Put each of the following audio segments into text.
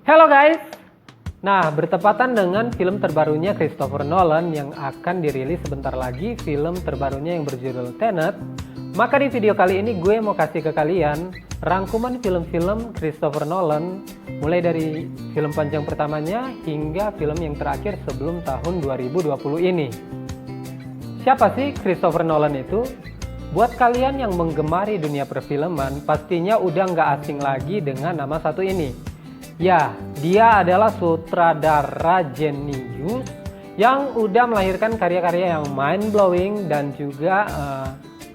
Halo guys! Nah, bertepatan dengan film terbarunya Christopher Nolan yang akan dirilis sebentar lagi, film terbarunya yang berjudul Tenet, maka di video kali ini gue mau kasih ke kalian rangkuman film-film Christopher Nolan mulai dari film panjang pertamanya hingga film yang terakhir sebelum tahun 2020 ini. Siapa sih Christopher Nolan itu? Buat kalian yang menggemari dunia perfilman, pastinya udah nggak asing lagi dengan nama satu ini. Ya, dia adalah sutradara jenius yang udah melahirkan karya-karya yang mind-blowing dan juga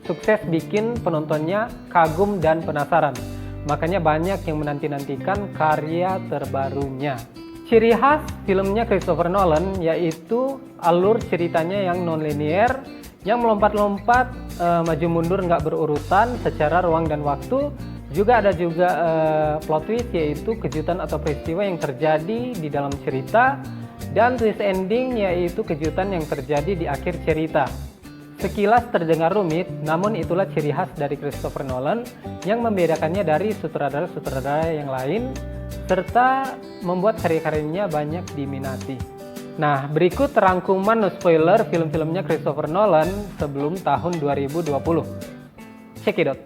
sukses bikin penontonnya kagum dan penasaran. Makanya banyak yang menanti-nantikan karya terbarunya. Ciri khas filmnya Christopher Nolan yaitu alur ceritanya yang non-linear, yang melompat-lompat, maju mundur nggak berurutan secara ruang dan waktu. Juga ada plot twist, yaitu kejutan atau peristiwa yang terjadi di dalam cerita, dan twist ending yaitu kejutan yang terjadi di akhir cerita. Sekilas terdengar rumit, namun itulah ciri khas dari Christopher Nolan yang membedakannya dari sutradara-sutradara yang lain, serta membuat karya-karyanya banyak diminati. Nah, berikut rangkuman no spoiler film-filmnya Christopher Nolan sebelum tahun 2020. Check it out!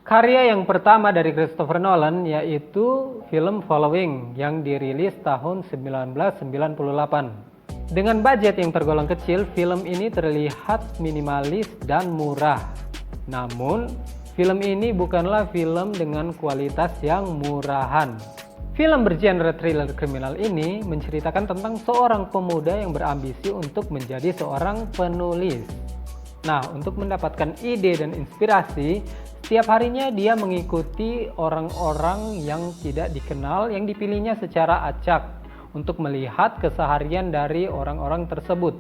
Karya yang pertama dari Christopher Nolan yaitu film Following yang dirilis tahun 1998. Dengan budget yang tergolong kecil, film ini terlihat minimalis dan murah. Namun, film ini bukanlah film dengan kualitas yang murahan. Film bergenre thriller kriminal ini menceritakan tentang seorang pemuda yang berambisi untuk menjadi seorang penulis. Nah, untuk mendapatkan ide dan inspirasi, setiap harinya dia mengikuti orang-orang yang tidak dikenal yang dipilihnya secara acak untuk melihat keseharian dari orang-orang tersebut.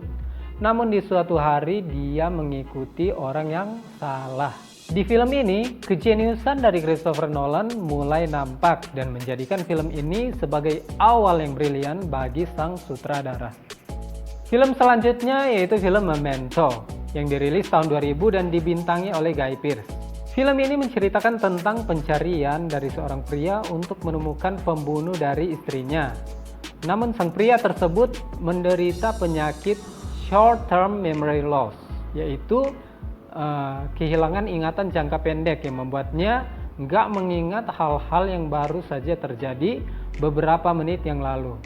Namun di suatu hari dia mengikuti orang yang salah. Di film ini, kejeniusan dari Christopher Nolan mulai nampak dan menjadikan film ini sebagai awal yang brilian bagi sang sutradara. Film selanjutnya yaitu film Memento yang dirilis tahun 2000 dan dibintangi oleh Guy Pearce. Film ini menceritakan tentang pencarian dari seorang pria untuk menemukan pembunuh dari istrinya. Namun sang pria tersebut menderita penyakit short-term memory loss, yaitu kehilangan ingatan jangka pendek yang membuatnya nggak mengingat hal-hal yang baru saja terjadi beberapa menit yang lalu.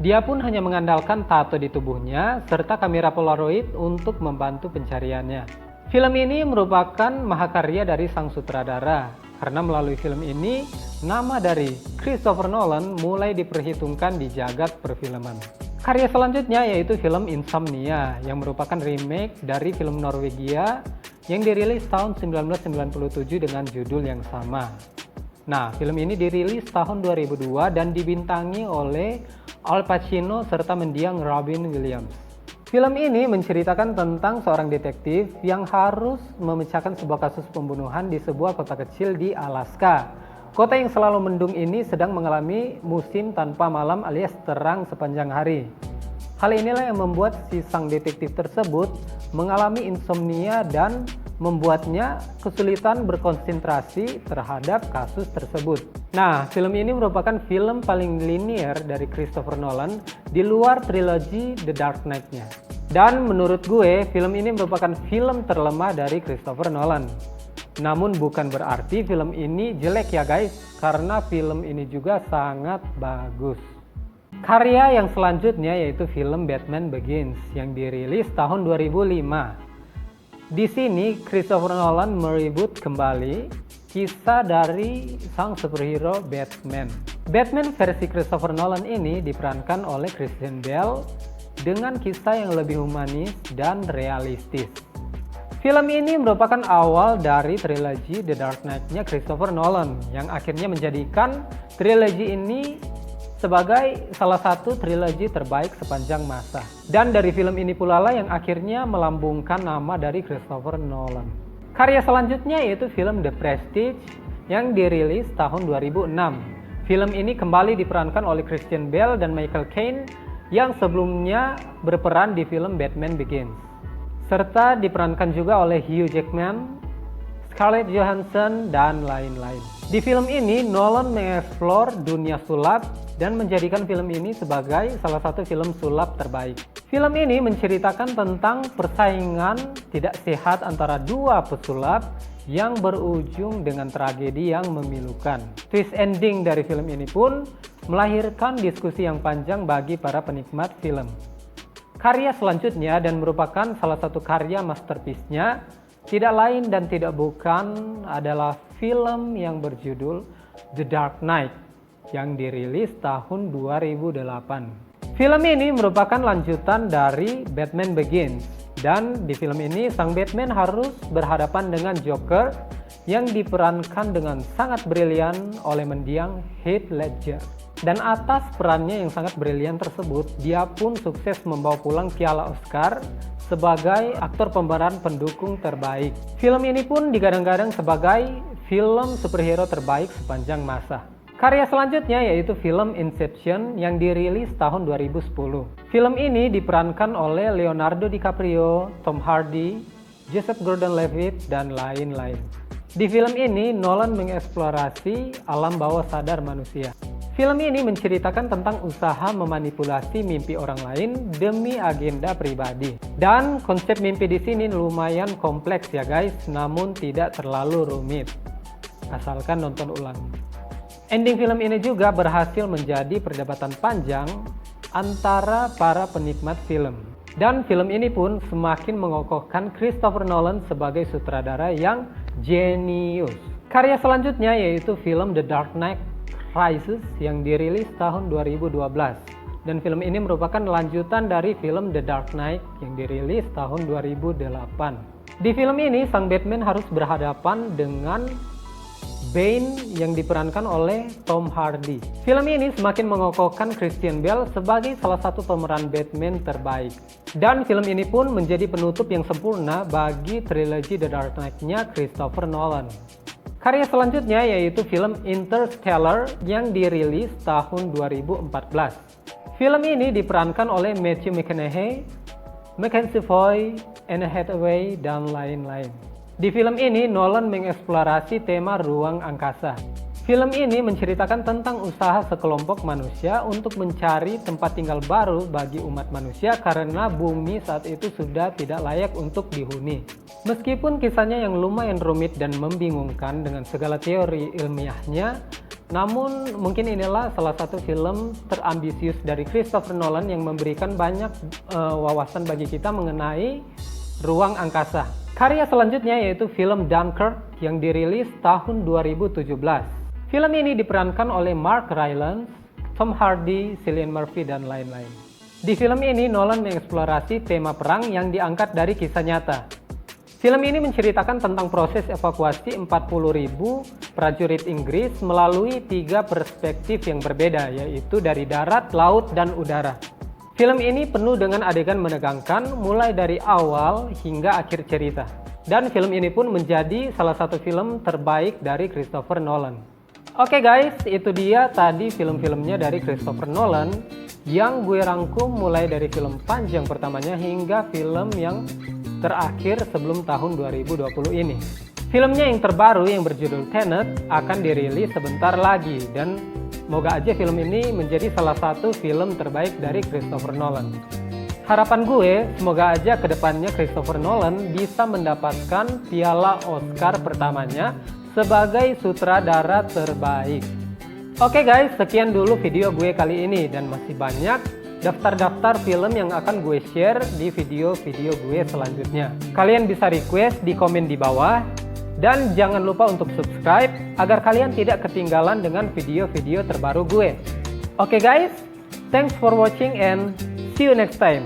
Dia pun hanya mengandalkan tato di tubuhnya serta kamera Polaroid untuk membantu pencariannya. Film ini merupakan mahakarya dari sang sutradara, karena melalui film ini, nama dari Christopher Nolan mulai diperhitungkan di jagat perfilman. Karya selanjutnya yaitu film Insomnia, yang merupakan remake dari film Norwegia yang dirilis tahun 1997 dengan judul yang sama. Nah, film ini dirilis tahun 2002 dan dibintangi oleh Al Pacino serta mendiang Robin Williams. Film ini menceritakan tentang seorang detektif yang harus memecahkan sebuah kasus pembunuhan di sebuah kota kecil di Alaska. Kota yang selalu mendung ini sedang mengalami musim tanpa malam alias terang sepanjang hari. Hal inilah yang membuat si sang detektif tersebut mengalami insomnia dan membuatnya kesulitan berkonsentrasi terhadap kasus tersebut. Nah, film ini merupakan film paling linear dari Christopher Nolan di luar trilogi The Dark Knight-nya. Dan menurut gue, film ini merupakan film terlemah dari Christopher Nolan. Namun bukan berarti film ini jelek ya guys, karena film ini juga sangat bagus. Karya yang selanjutnya yaitu film Batman Begins yang dirilis tahun 2005. Di sini Christopher Nolan mereboot kembali kisah dari sang superhero Batman. Batman versi Christopher Nolan ini diperankan oleh Christian Bale dengan kisah yang lebih humanis dan realistis. Film ini merupakan awal dari trilogi The Dark Knight-nya Christopher Nolan yang akhirnya menjadikan trilogi ini sebagai salah satu trilogi terbaik sepanjang masa. Dan dari film ini pula lah yang akhirnya melambungkan nama dari Christopher Nolan. Karya selanjutnya yaitu film The Prestige yang dirilis tahun 2006. Film ini kembali diperankan oleh Christian Bale dan Michael Caine yang sebelumnya berperan di film Batman Begins. Serta diperankan juga oleh Hugh Jackman, Scarlett Johansson, dan lain-lain. Di film ini, Nolan mengeksplor dunia sulap dan menjadikan film ini sebagai salah satu film sulap terbaik. Film ini menceritakan tentang persaingan tidak sehat antara dua pesulap yang berujung dengan tragedi yang memilukan. Twist ending dari film ini pun melahirkan diskusi yang panjang bagi para penikmat film. Karya selanjutnya dan merupakan salah satu karya masterpiece-nya tidak lain dan tidak bukan adalah film yang berjudul The Dark Knight yang dirilis tahun 2008. Film ini merupakan lanjutan dari Batman Begins, dan di film ini sang Batman harus berhadapan dengan Joker yang diperankan dengan sangat brilian oleh mendiang Heath Ledger. Dan atas perannya yang sangat brilian tersebut, dia pun sukses membawa pulang piala Oscar sebagai aktor pemeran pendukung terbaik. Film ini pun digadang-gadang sebagai film superhero terbaik sepanjang masa. Karya selanjutnya yaitu film Inception yang dirilis tahun 2010. Film ini diperankan oleh Leonardo DiCaprio, Tom Hardy, Joseph Gordon-Levitt, dan lain-lain. Di film ini, Nolan mengeksplorasi alam bawah sadar manusia. Film ini menceritakan tentang usaha memanipulasi mimpi orang lain demi agenda pribadi. Dan konsep mimpi di sini lumayan kompleks ya guys, namun tidak terlalu rumit. Asalkan nonton ulang. Ending film ini juga berhasil menjadi perdebatan panjang antara para penikmat film. Dan film ini pun semakin mengokohkan Christopher Nolan sebagai sutradara yang jenius. Karya selanjutnya yaitu film The Dark Knight Rises yang dirilis tahun 2012. Dan film ini merupakan lanjutan dari film The Dark Knight yang dirilis tahun 2008. Di film ini, sang Batman harus berhadapan dengan Bane yang diperankan oleh Tom Hardy. Film ini semakin mengokohkan Christian Bale sebagai salah satu pemeran Batman terbaik. Dan film ini pun menjadi penutup yang sempurna bagi trilogi The Dark Knight-nya Christopher Nolan. Karya selanjutnya yaitu film Interstellar yang dirilis tahun 2014. Film ini diperankan oleh Matthew McConaughey, Mackenzie Foy, Anne Hathaway, dan lain-lain. Di film ini, Nolan mengeksplorasi tema ruang angkasa. Film ini menceritakan tentang usaha sekelompok manusia untuk mencari tempat tinggal baru bagi umat manusia karena bumi saat itu sudah tidak layak untuk dihuni. Meskipun kisahnya yang lumayan rumit dan membingungkan dengan segala teori ilmiahnya, namun mungkin inilah salah satu film terambisius dari Christopher Nolan yang memberikan banyak wawasan bagi kita mengenai ruang angkasa. Karya selanjutnya yaitu film Dunkirk yang dirilis tahun 2017. Film ini diperankan oleh Mark Rylance, Tom Hardy, Cillian Murphy, dan lain-lain. Di film ini, Nolan mengeksplorasi tema perang yang diangkat dari kisah nyata. Film ini menceritakan tentang proses evakuasi 40.000 prajurit Inggris melalui 3 perspektif yang berbeda, yaitu dari darat, laut, dan udara. Film ini penuh dengan adegan menegangkan mulai dari awal hingga akhir cerita. Dan film ini pun menjadi salah satu film terbaik dari Christopher Nolan. Oke guys, itu dia tadi film-filmnya dari Christopher Nolan yang gue rangkum mulai dari film panjang pertamanya hingga film yang terakhir sebelum tahun 2020 ini. Filmnya yang terbaru yang berjudul Tenet akan dirilis sebentar lagi dan semoga aja film ini menjadi salah satu film terbaik dari Christopher Nolan. Harapan gue, semoga aja kedepannya Christopher Nolan bisa mendapatkan piala Oscar pertamanya sebagai sutradara terbaik. Oke guys, sekian dulu video gue kali ini dan masih banyak daftar-daftar film yang akan gue share di video-video gue selanjutnya. Kalian bisa request di komen di bawah. Dan jangan lupa untuk subscribe agar kalian tidak ketinggalan dengan video-video terbaru gue. Oke guys, thanks for watching and see you next time.